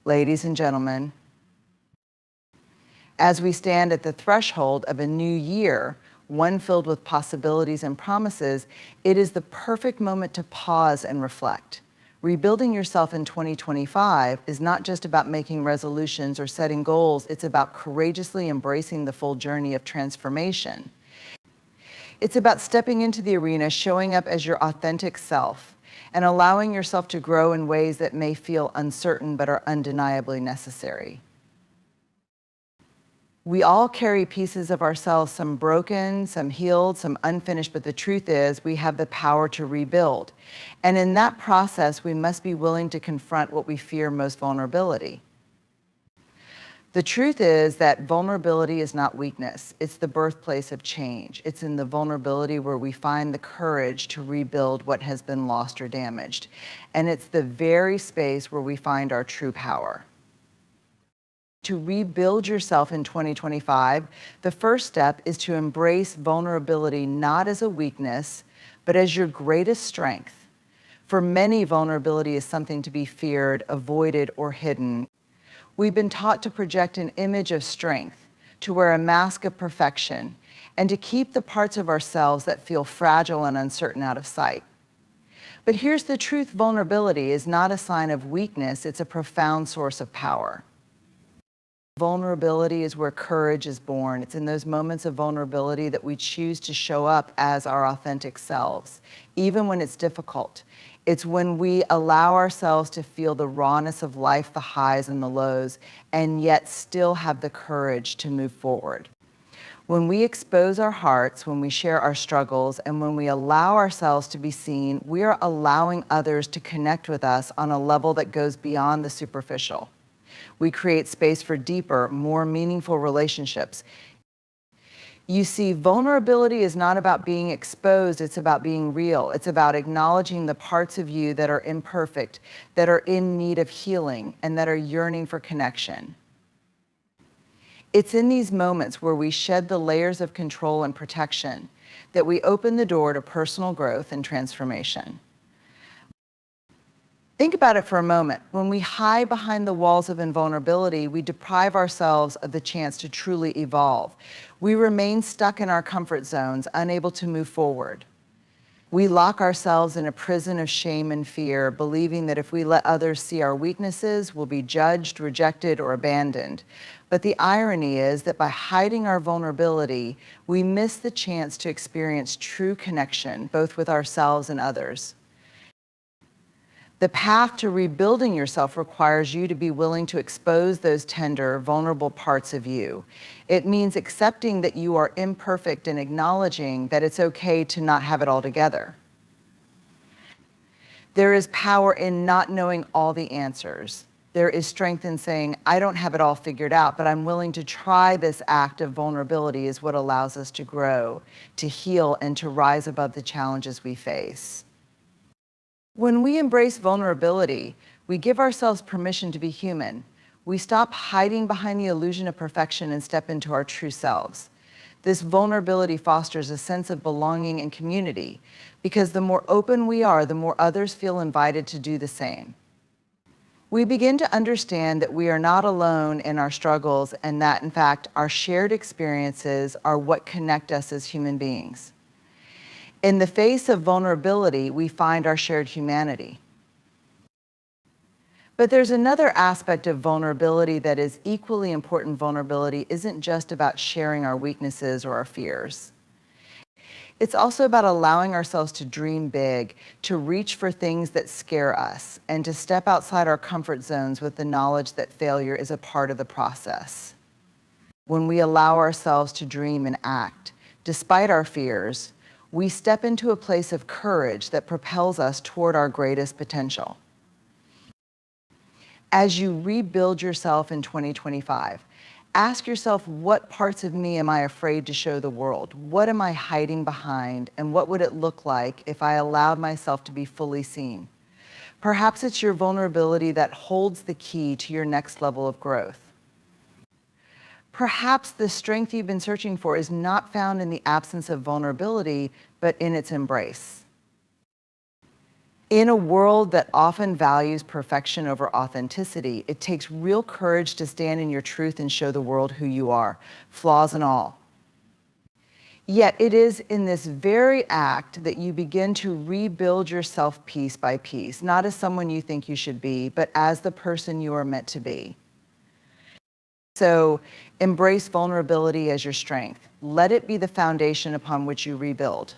Ladies and gentlemen, as we stand at the threshold of a new year, one filled with possibilities and promises, it is the perfect moment to pause and reflect. Rebuilding yourself in 2025 is not just about making resolutions or setting goals, it's about courageously embracing the full journey of transformation. It's about stepping into the arena, showing up as your authentic self, and allowing yourself to grow in ways that may feel uncertain but are undeniably necessary. We all carry pieces of ourselves, some broken, some healed, some unfinished, but the truth is we have the power to rebuild. And in that process, we must be willing to confront what we fear most: vulnerability. The truth is that vulnerability is not weakness. It's the birthplace of change. It's in the vulnerability where we find the courage to rebuild what has been lost or damaged. And it's the very space where we find our true power. To rebuild yourself in 2025, the first step is to embrace vulnerability not as a weakness, but as your greatest strength. For many, vulnerability is something to be feared, avoided, or hidden. We've been taught to project an image of strength, to wear a mask of perfection, and to keep the parts of ourselves that feel fragile and uncertain out of sight. But here's the truth: vulnerability is not a sign of weakness, it's a profound source of power. Vulnerability is where courage is born. It's in those moments of vulnerability that we choose to show up as our authentic selves, even when it's difficult. It's when we allow ourselves to feel the rawness of life, the highs and the lows, and yet still have the courage to move forward. When we expose our hearts, when we share our struggles, and when we allow ourselves to be seen, we are allowing others to connect with us on a level that goes beyond the superficial. We create space for deeper, more meaningful relationships. You see, vulnerability is not about being exposed, it's about being real. It's about acknowledging the parts of you that are imperfect, that are in need of healing, and that are yearning for connection. It's in these moments where we shed the layers of control and protection that we open the door to personal growth and transformation. Think about it for a moment. When we hide behind the walls of invulnerability, we deprive ourselves of the chance to truly evolve. We remain stuck in our comfort zones, unable to move forward. We lock ourselves in a prison of shame and fear, believing that if we let others see our weaknesses, we'll be judged, rejected, or abandoned. But the irony is that by hiding our vulnerability, we miss the chance to experience true connection, both with ourselves and others. The path to rebuilding yourself requires you to be willing to expose those tender, vulnerable parts of you. It means accepting that you are imperfect and acknowledging that it's okay to not have it all together. There is power in not knowing all the answers. There is strength in saying, I don't have it all figured out, but I'm willing to try. This act of vulnerability is what allows us to grow, to heal, and to rise above the challenges we face. When we embrace vulnerability, we give ourselves permission to be human. We stop hiding behind the illusion of perfection and step into our true selves. This vulnerability fosters a sense of belonging and community, because the more open we are, the more others feel invited to do the same. We begin to understand that we are not alone in our struggles, and that, in fact, our shared experiences are what connect us as human beings. In the face of vulnerability, we find our shared humanity. But there's another aspect of vulnerability that is equally important. Vulnerability isn't just about sharing our weaknesses or our fears. It's also about allowing ourselves to dream big, to reach for things that scare us, and to step outside our comfort zones with the knowledge that failure is a part of the process. When we allow ourselves to dream and act, despite our fears, we step into a place of courage that propels us toward our greatest potential. As you rebuild yourself in 2025, ask yourself, what parts of me am I afraid to show the world? What am I hiding behind? And what would it look like if I allowed myself to be fully seen? Perhaps it's your vulnerability that holds the key to your next level of growth. Perhaps the strength you've been searching for is not found in the absence of vulnerability, but in its embrace. In a world that often values perfection over authenticity, it takes real courage to stand in your truth and show the world who you are, flaws and all. Yet it is in this very act that you begin to rebuild yourself piece by piece, not as someone you think you should be, but as the person you are meant to be. So embrace vulnerability as your strength. Let it be the foundation upon which you rebuild.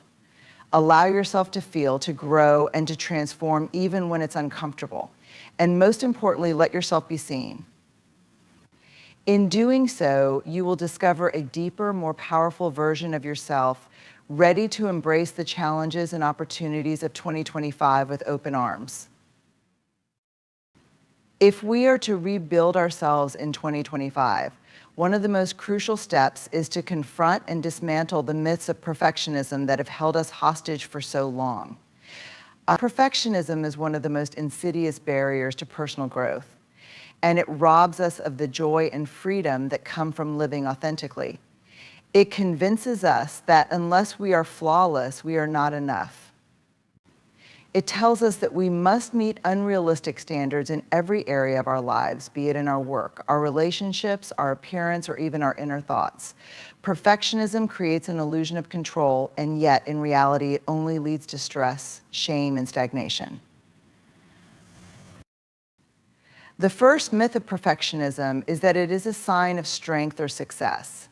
Allow yourself to feel, to grow, and to transform even when it's uncomfortable. And most importantly, let yourself be seen. In doing so, you will discover a deeper, more powerful version of yourself, ready to embrace the challenges and opportunities of 2025 with open arms. If we are to rebuild ourselves in 2025, one of the most crucial steps is to confront and dismantle the myths of perfectionism that have held us hostage for so long. Perfectionism is one of the most insidious barriers to personal growth, and it robs us of the joy and freedom that come from living authentically. It convinces us that unless we are flawless, we are not enough. It tells us that we must meet unrealistic standards in every area of our lives, be it in our work, our relationships, our appearance, or even our inner thoughts. Perfectionism creates an illusion of control, and yet, in reality, it only leads to stress, shame, and stagnation. The first myth of perfectionism is that it is a sign of strength or success.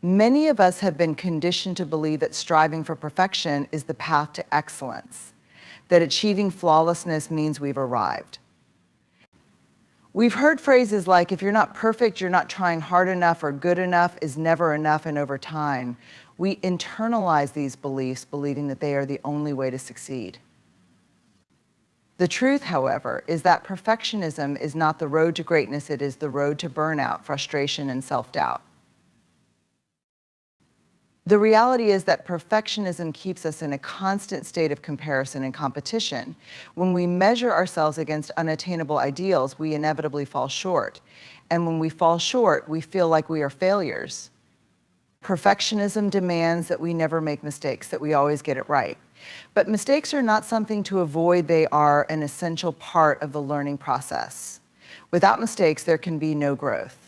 Many of us have been conditioned to believe that striving for perfection is the path to excellence, that achieving flawlessness means we've arrived. We've heard phrases like, if you're not perfect, you're not trying hard enough, or good enough is never enough, and over time, we internalize these beliefs, believing that they are the only way to succeed. The truth, however, is that perfectionism is not the road to greatness, it is the road to burnout, frustration, and self-doubt. The reality is that perfectionism keeps us in a constant state of comparison and competition. When we measure ourselves against unattainable ideals, we inevitably fall short. And when we fall short, we feel like we are failures. Perfectionism demands that we never make mistakes, that we always get it right. But mistakes are not something to avoid, they are an essential part of the learning process. Without mistakes, there can be no growth.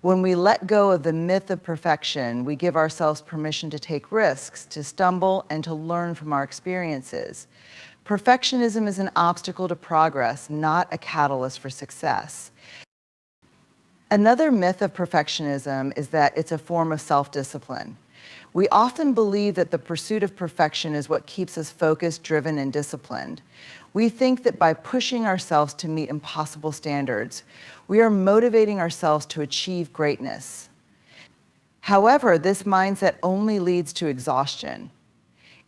When we let go of the myth of perfection, we give ourselves permission to take risks, to stumble, and to learn from our experiences. Perfectionism is an obstacle to progress, not a catalyst for success. Another myth of perfectionism is that it's a form of self-discipline. We often believe that the pursuit of perfection is what keeps us focused, driven, and disciplined. We think that by pushing ourselves to meet impossible standards, we are motivating ourselves to achieve greatness. However, this mindset only leads to exhaustion.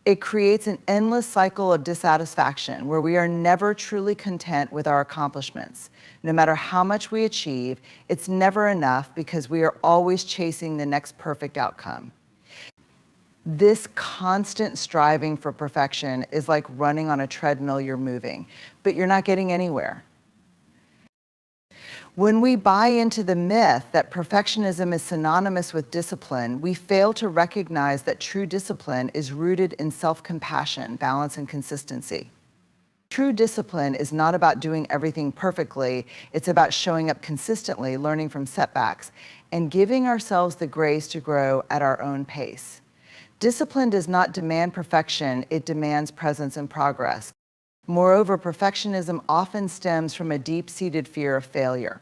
It creates an endless cycle of dissatisfaction where we are never truly content with our accomplishments. No matter how much we achieve, it's never enough because we are always chasing the next perfect outcome. This constant striving for perfection is like running on a treadmill. You're moving, but you're not getting anywhere. When we buy into the myth that perfectionism is synonymous with discipline, we fail to recognize that true discipline is rooted in self-compassion, balance, and consistency. True discipline is not about doing everything perfectly. It's about showing up consistently, learning from setbacks, and giving ourselves the grace to grow at our own pace. Discipline does not demand perfection, it demands presence and progress. Moreover, perfectionism often stems from a deep-seated fear of failure.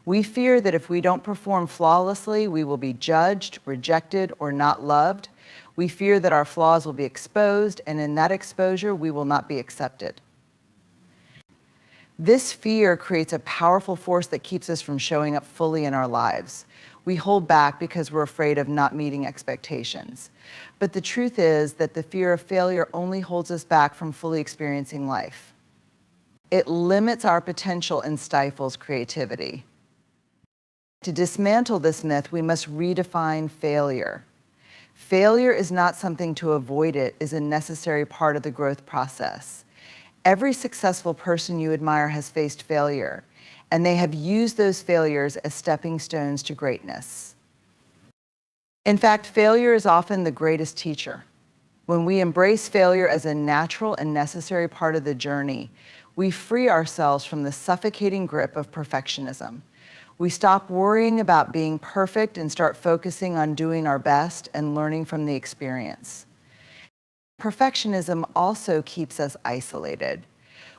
We fear that if we don't perform flawlessly, we will be judged, rejected, or not loved. We fear that our flaws will be exposed, and in that exposure, we will not be accepted. This fear creates a powerful force that keeps us from showing up fully in our lives. We hold back because we're afraid of not meeting expectations. But the truth is that the fear of failure only holds us back from fully experiencing life. It limits our potential and stifles creativity. To dismantle this myth, we must redefine failure. Failure is not something to avoid, it is a necessary part of the growth process. Every successful person you admire has faced failure, and they have used those failures as stepping stones to greatness. In fact, failure is often the greatest teacher. When we embrace failure as a natural and necessary part of the journey, we free ourselves from the suffocating grip of perfectionism. We stop worrying about being perfect and start focusing on doing our best and learning from the experience. Perfectionism also keeps us isolated.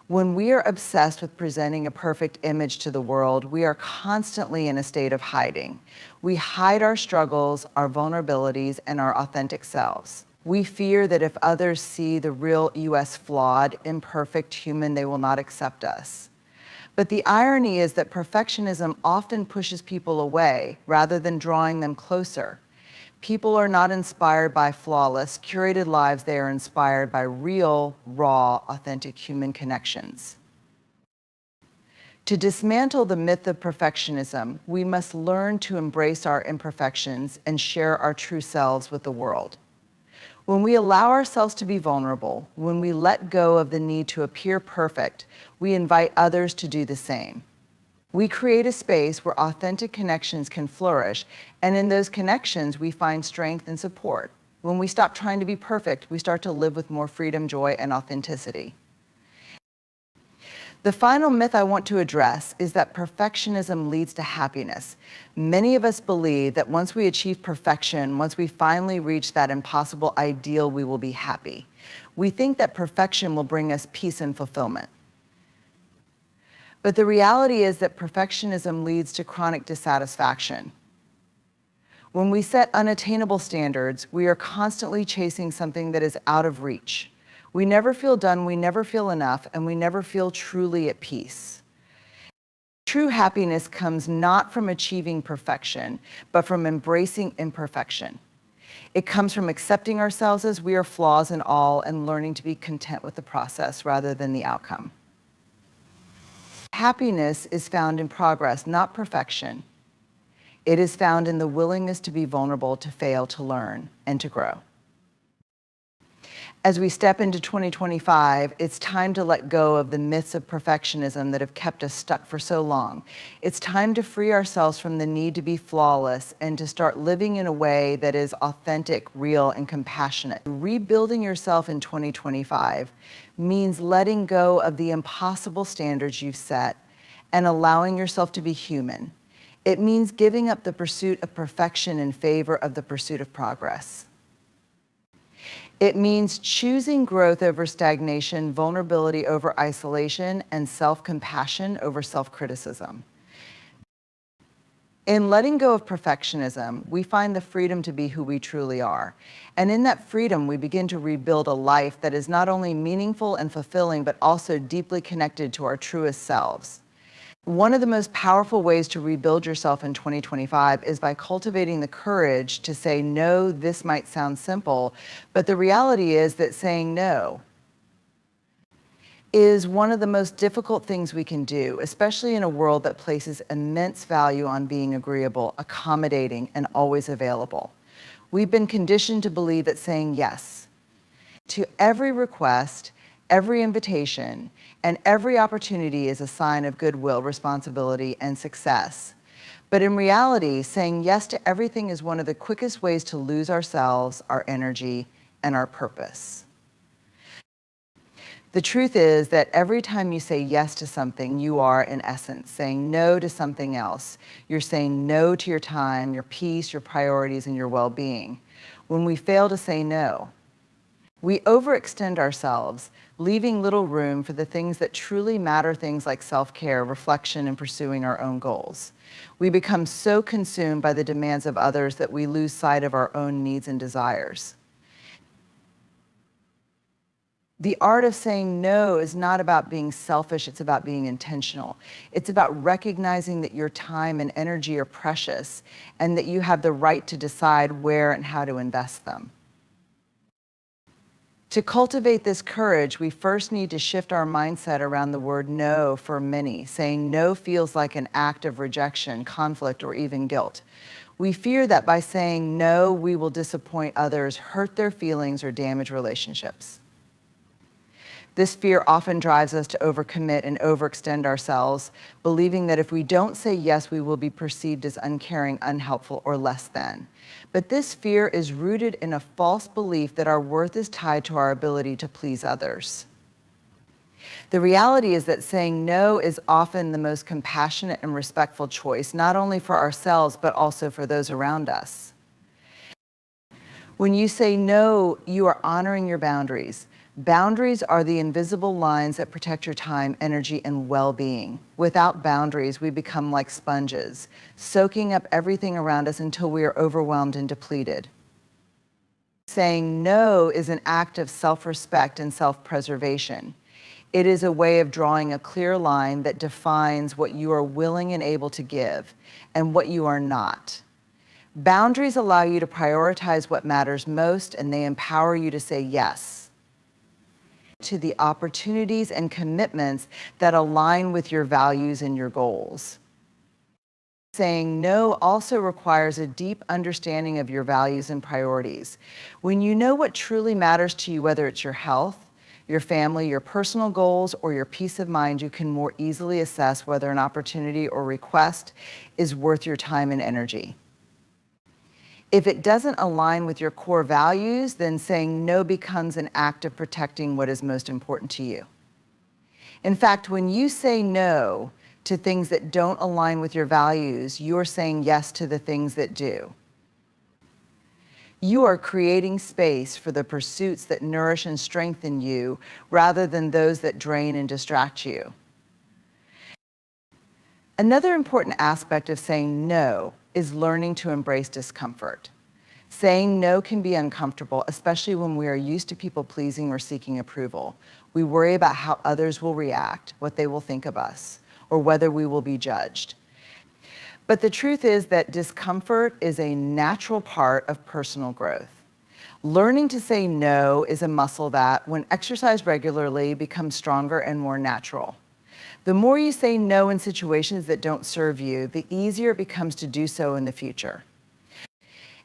When we are obsessed with presenting a perfect image to the world, we are constantly in a state of hiding. We hide our struggles, our vulnerabilities, and our authentic selves. We fear that if others see the real US flawed, imperfect human, they will not accept us. But the irony is that perfectionism often pushes people away rather than drawing them closer. People are not inspired by flawless, curated lives. They are inspired by real, raw, authentic human connections. To dismantle the myth of perfectionism, we must learn to embrace our imperfections and share our true selves with the world. When we allow ourselves to be vulnerable, when we let go of the need to appear perfect, we invite others to do the same. We create a space where authentic connections can flourish, and in those connections, we find strength and support. When we stop trying to be perfect, we start to live with more freedom, joy, and authenticity. The final myth I want to address is that perfectionism leads to happiness. Many of us believe that once we achieve perfection, once we finally reach that impossible ideal, we will be happy. We think that perfection will bring us peace and fulfillment. But the reality is that perfectionism leads to chronic dissatisfaction. When we set unattainable standards, we are constantly chasing something that is out of reach. We never feel done, we never feel enough, and we never feel truly at peace. True happiness comes not from achieving perfection, but from embracing imperfection. It comes from accepting ourselves as we are, flaws and all, and learning to be content with the process rather than the outcome. Happiness is found in progress, not perfection. It is found in the willingness to be vulnerable, to fail, to learn, and to grow. As we step into 2025, it's time to let go of the myths of perfectionism that have kept us stuck for so long. It's time to free ourselves from the need to be flawless and to start living in a way that is authentic, real, and compassionate. Rebuilding yourself in 2025 means letting go of the impossible standards you've set and allowing yourself to be human. It means giving up the pursuit of perfection in favor of the pursuit of progress. It means choosing growth over stagnation, vulnerability over isolation, and self-compassion over self-criticism. In letting go of perfectionism, we find the freedom to be who we truly are. And in that freedom, we begin to rebuild a life that is not only meaningful and fulfilling, but also deeply connected to our truest selves. One of the most powerful ways to rebuild yourself in 2025 is by cultivating the courage to say, no, this might sound simple, but the reality is that saying no is one of the most difficult things we can do, especially in a world that places immense value on being agreeable, accommodating, and always available. We've been conditioned to believe that saying yes to every request, every invitation, and every opportunity is a sign of goodwill, responsibility, and success. But in reality, saying yes to everything is one of the quickest ways to lose ourselves, our energy, and our purpose. The truth is that every time you say yes to something, you are, in essence, saying no to something else. You're saying no to your time, your peace, your priorities, and your well-being. When we fail to say no, we overextend ourselves, leaving little room for the things that truly matter, things like self-care, reflection, and pursuing our own goals. We become so consumed by the demands of others that we lose sight of our own needs and desires. The art of saying no is not about being selfish, it's about being intentional. It's about recognizing that your time and energy are precious and that you have the right to decide where and how to invest them. To cultivate this courage, we first need to shift our mindset around the word no for many. Saying no feels like an act of rejection, conflict, or even guilt. We fear that by saying no, we will disappoint others, hurt their feelings, or damage relationships. This fear often drives us to overcommit and overextend ourselves, believing that if we don't say yes, we will be perceived as uncaring, unhelpful, or less than. But this fear is rooted in a false belief that our worth is tied to our ability to please others. The reality is that saying no is often the most compassionate and respectful choice, not only for ourselves, but also for those around us. When you say no, you are honoring your boundaries. Boundaries are the invisible lines that protect your time, energy, and well-being. Without boundaries, we become like sponges, soaking up everything around us until we are overwhelmed and depleted. Saying no is an act of self-respect and self-preservation. It is a way of drawing a clear line that defines what you are willing and able to give and what you are not. Boundaries allow you to prioritize what matters most, and they empower you to say yes to the opportunities and commitments that align with your values and your goals. Saying no also requires a deep understanding of your values and priorities. When you know what truly matters to you, whether it's your health, your family, your personal goals, or your peace of mind, you can more easily assess whether an opportunity or request is worth your time and energy. If it doesn't align with your core values, then saying no becomes an act of protecting what is most important to you. In fact, when you say no to things that don't align with your values, you're saying yes to the things that do. You are creating space for the pursuits that nourish and strengthen you rather than those that drain and distract you. Another important aspect of saying no is learning to embrace discomfort. Saying no can be uncomfortable, especially when we are used to people pleasing or seeking approval. We worry about how others will react, what they will think of us, or whether we will be judged. But the truth is that discomfort is a natural part of personal growth. Learning to say no is a muscle that, when exercised regularly, becomes stronger and more natural. The more you say no in situations that don't serve you, the easier it becomes to do so in the future.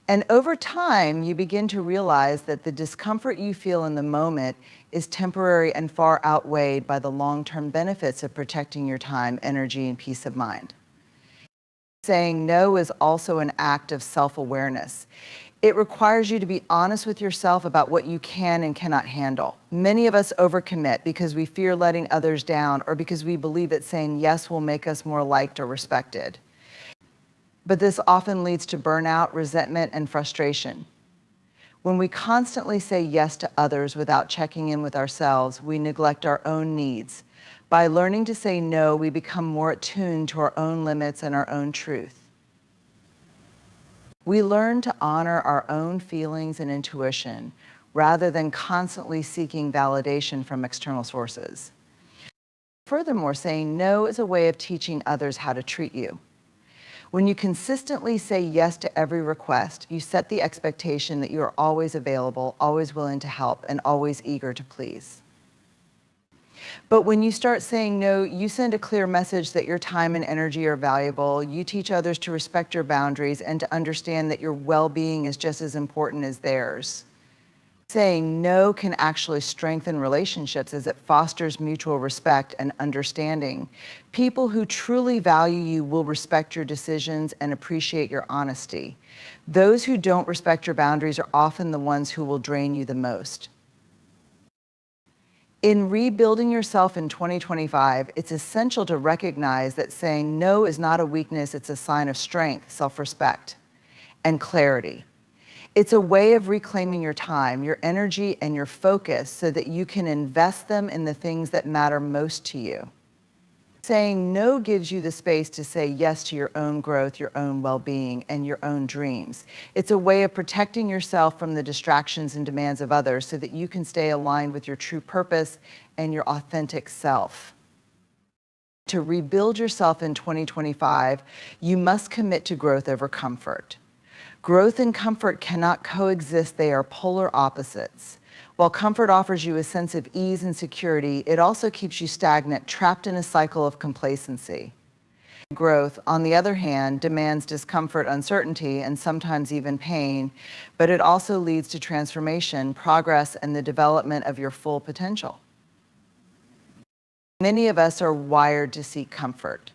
And over time, you begin to realize that the discomfort you feel in the moment is temporary and far outweighed by the long-term benefits of protecting your time, energy, and peace of mind. Saying no is also an act of self-awareness. It requires you to be honest with yourself about what you can and cannot handle. Many of us overcommit because we fear letting others down or because we believe that saying yes will make us more liked or respected. But this often leads to burnout, resentment, and frustration. When we constantly say yes to others without checking in with ourselves, we neglect our own needs. By learning to say no, we become more attuned to our own limits and our own truth. We learn to honor our own feelings and intuition rather than constantly seeking validation from external sources. Furthermore, saying no is a way of teaching others how to treat you. When you consistently say yes to every request, you set the expectation that you are always available, always willing to help, and always eager to please. But when you start saying no, you send a clear message that your time and energy are valuable. You teach others to respect your boundaries and to understand that your well-being is just as important as theirs. Saying no can actually strengthen relationships as it fosters mutual respect and understanding. People who truly value you will respect your decisions and appreciate your honesty. Those who don't respect your boundaries are often the ones who will drain you the most. In rebuilding yourself in 2025, it's essential to recognize that saying no is not a weakness, it's a sign of strength, self-respect, and clarity. It's a way of reclaiming your time, your energy, and your focus so that you can invest them in the things that matter most to you. Saying no gives you the space to say yes to your own growth, your own well-being, and your own dreams. It's a way of protecting yourself from the distractions and demands of others so that you can stay aligned with your true purpose and your authentic self. To rebuild yourself in 2025, you must commit to growth over comfort. Growth and comfort cannot coexist, they are polar opposites. While comfort offers you a sense of ease and security, it also keeps you stagnant, trapped in a cycle of complacency. Growth, on the other hand, demands discomfort, uncertainty, and sometimes even pain, but it also leads to transformation, progress, and the development of your full potential. Many of us are wired to seek comfort.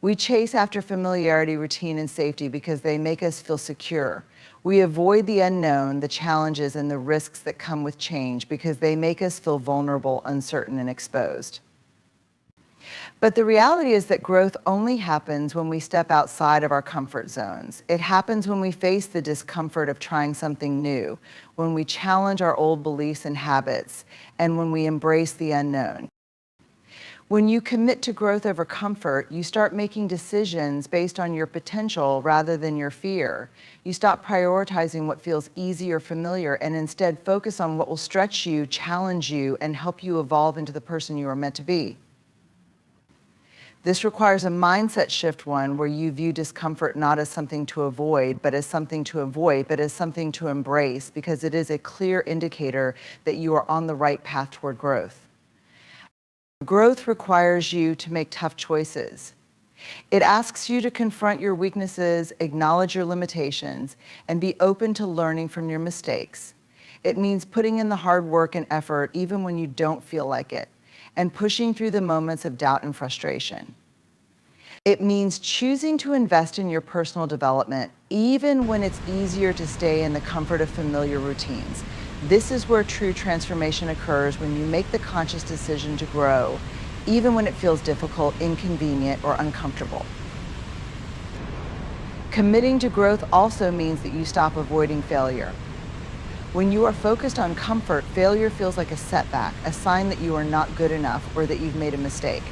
We chase after familiarity, routine, and safety because they make us feel secure. We avoid the unknown, the challenges, and the risks that come with change because they make us feel vulnerable, uncertain, and exposed. But the reality is that growth only happens when we step outside of our comfort zones. It happens when we face the discomfort of trying something new, when we challenge our old beliefs and habits, and when we embrace the unknown. When you commit to growth over comfort, you start making decisions based on your potential rather than your fear. You stop prioritizing what feels easy or familiar and instead focus on what will stretch you, challenge you, and help you evolve into the person you are meant to be. This requires a mindset shift, one where you view discomfort not as something to avoid, but as something to embrace, because it is a clear indicator that you are on the right path toward growth. Growth requires you to make tough choices. It asks you to confront your weaknesses, acknowledge your limitations, and be open to learning from your mistakes. It means putting in the hard work and effort even when you don't feel like it, and pushing through the moments of doubt and frustration. It means choosing to invest in your personal development even when it's easier to stay in the comfort of familiar routines. This is where true transformation occurs, when you make the conscious decision to grow, even when it feels difficult, inconvenient, or uncomfortable. Committing to growth also means that you stop avoiding failure. When you are focused on comfort, failure feels like a setback, a sign that you are not good enough or that you've made a mistake.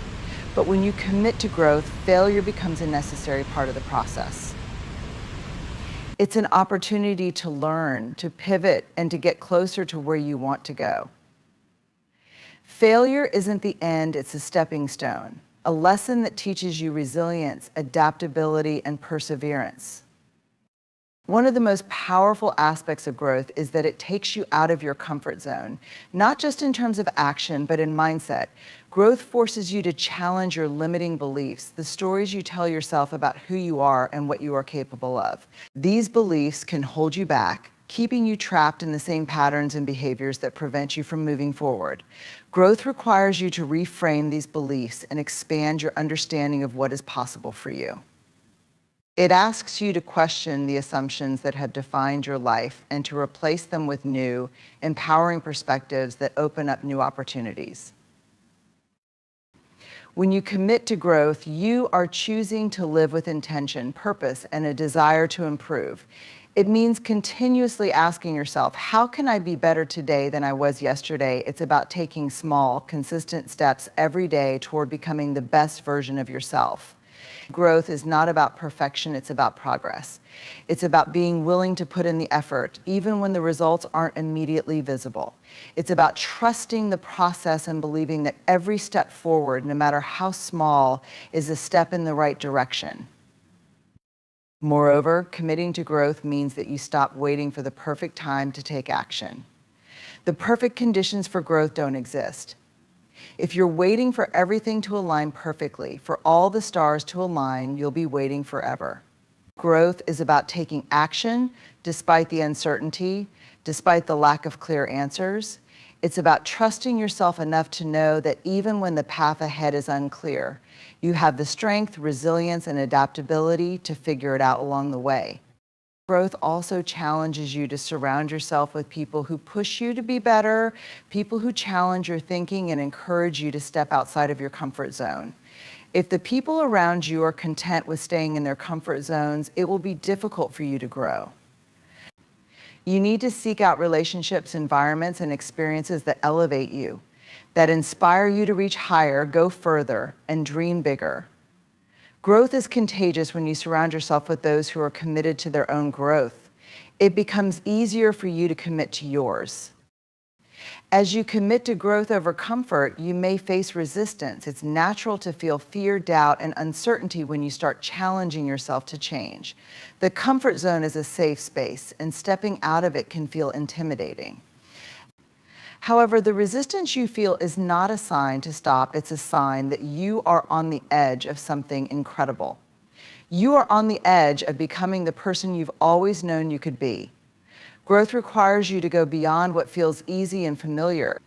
But when you commit to growth, failure becomes a necessary part of the process. It's an opportunity to learn, to pivot, and to get closer to where you want to go. Failure isn't the end, it's a stepping stone, a lesson that teaches you resilience, adaptability, and perseverance. One of the most powerful aspects of growth is that it takes you out of your comfort zone, not just in terms of action, but in mindset. Growth forces you to challenge your limiting beliefs, the stories you tell yourself about who you are and what you are capable of. These beliefs can hold you back, keeping you trapped in the same patterns and behaviors that prevent you from moving forward. Growth requires you to reframe these beliefs and expand your understanding of what is possible for you. It asks you to question the assumptions that have defined your life and to replace them with new, empowering perspectives that open up new opportunities. When you commit to growth, you are choosing to live with intention, purpose, and a desire to improve. It means continuously asking yourself, how can I be better today than I was yesterday? It's about taking small, consistent steps every day toward becoming the best version of yourself. Growth is not about perfection, it's about progress. It's about being willing to put in the effort, even when the results aren't immediately visible. It's about trusting the process and believing that every step forward, no matter how small, is a step in the right direction. Moreover, committing to growth means that you stop waiting for the perfect time to take action. The perfect conditions for growth don't exist. If you're waiting for everything to align perfectly, for all the stars to align, you'll be waiting forever. Growth is about taking action despite the uncertainty, despite the lack of clear answers. It's about trusting yourself enough to know that even when the path ahead is unclear, you have the strength, resilience, and adaptability to figure it out along the way. Growth also challenges you to surround yourself with people who push you to be better, people who challenge your thinking and encourage you to step outside of your comfort zone. If the people around you are content with staying in their comfort zones, it will be difficult for you to grow. You need to seek out relationships, environments, and experiences that elevate you, that inspire you to reach higher, go further, and dream bigger. Growth is contagious when you surround yourself with those who are committed to their own growth. It becomes easier for you to commit to yours. As you commit to growth over comfort, you may face resistance. It's natural to feel fear, doubt, and uncertainty when you start challenging yourself to change. The comfort zone is a safe space, and stepping out of it can feel intimidating. However, the resistance you feel is not a sign to stop. It's a sign that you are on the edge of something incredible. You are on the edge of becoming the person you've always known you could be. Growth requires you to go beyond what feels easy and familiar.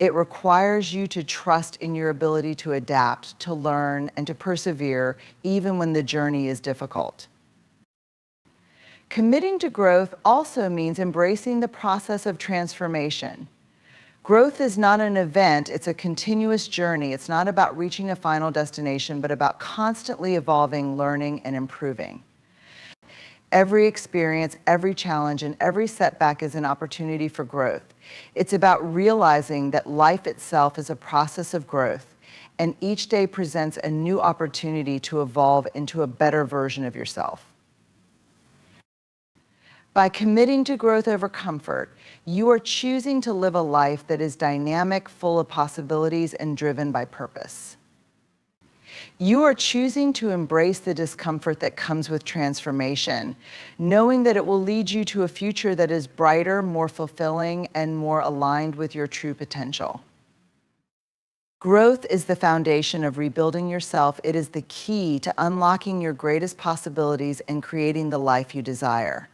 It requires you to trust in your ability to adapt, to learn, and to persevere, even when the journey is difficult. Committing to growth also means embracing the process of transformation. Growth is not an event, it's a continuous journey. It's not about reaching a final destination, but about constantly evolving, learning, and improving. Every experience, every challenge, and every setback is an opportunity for growth. It's about realizing that life itself is a process of growth, and each day presents a new opportunity to evolve into a better version of yourself. By committing to growth over comfort, you are choosing to live a life that is dynamic, full of possibilities, and driven by purpose. You are choosing to embrace the discomfort that comes with transformation, knowing that it will lead you to a future that is brighter, more fulfilling, and more aligned with your true potential. Growth is the foundation of rebuilding yourself. It is the key to unlocking your greatest possibilities and creating the life you desire.